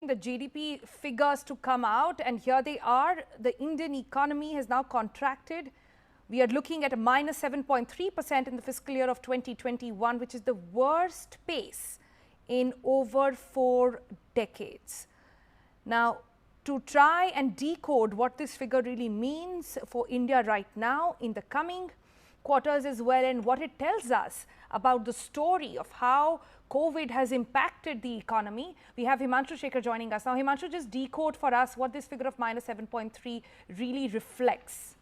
The GDP figures to come out, and here they are. The Indian economy has now contracted. We are looking at a minus 7.3% in the fiscal year of 2021, which is the worst pace in over 4 decades. Now, to try and decode what this figure really means for India right now in the coming quarters as well, and what it tells us about the story of how COVID has impacted the economy, we have Himanshu Shekhar joining us. Now, Himanshu, just decode for us what this figure of minus 7.3 really reflects.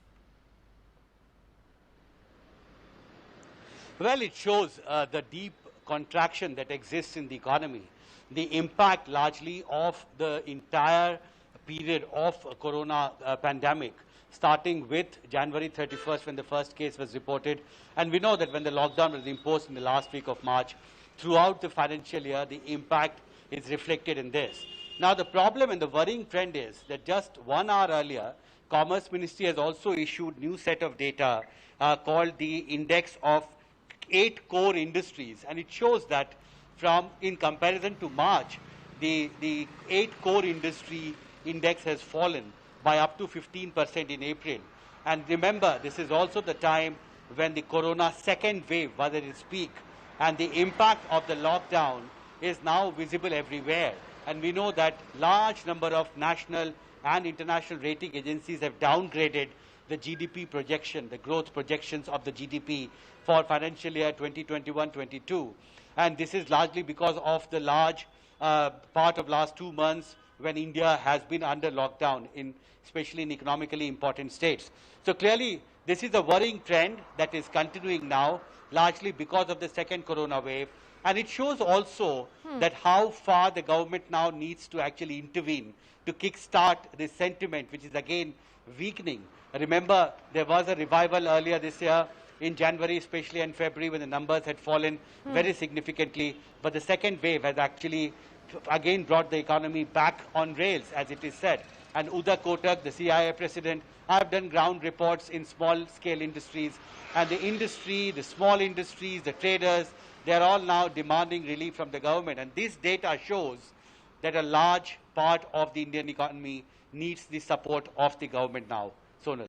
Well, it shows the deep contraction that exists in the economy, the impact largely of the entire period of corona pandemic, starting with January 31st when the first case was reported. And we know that when the lockdown was imposed in the last week of March, throughout the financial year, the impact is reflected in this. Now, the problem and the worrying trend is that just 1 hour earlier, Commerce Ministry has also issued new set of data called the Index of 8 core industries, and it shows that in comparison to March, the 8 core industry index has fallen by up to 15% in April. And remember, this is also the time when the corona second wave was at its peak, and the impact of the lockdown is now visible everywhere. And we know that large number of national and international rating agencies have downgraded the GDP projection, the growth projections of the GDP for financial year 2021-22. And this is largely because of the large part of last 2 months when India has been under lockdown, especially in economically important states. So clearly, this is a worrying trend that is continuing now, largely because of the second corona wave. And it shows also that how far the government now needs to actually intervene to kickstart this sentiment, which is again weakening. Remember, there was a revival earlier this year in January, especially in February, when the numbers had fallen very significantly. But the second wave has actually again brought the economy back on rails, as it is said. And Uday Kotak, the CIA president, have done ground reports in small-scale industries. And the industry, the small industries, the traders, they are all now demanding relief from the government. And this data shows that a large part of the Indian economy needs the support of the government now. Sonal.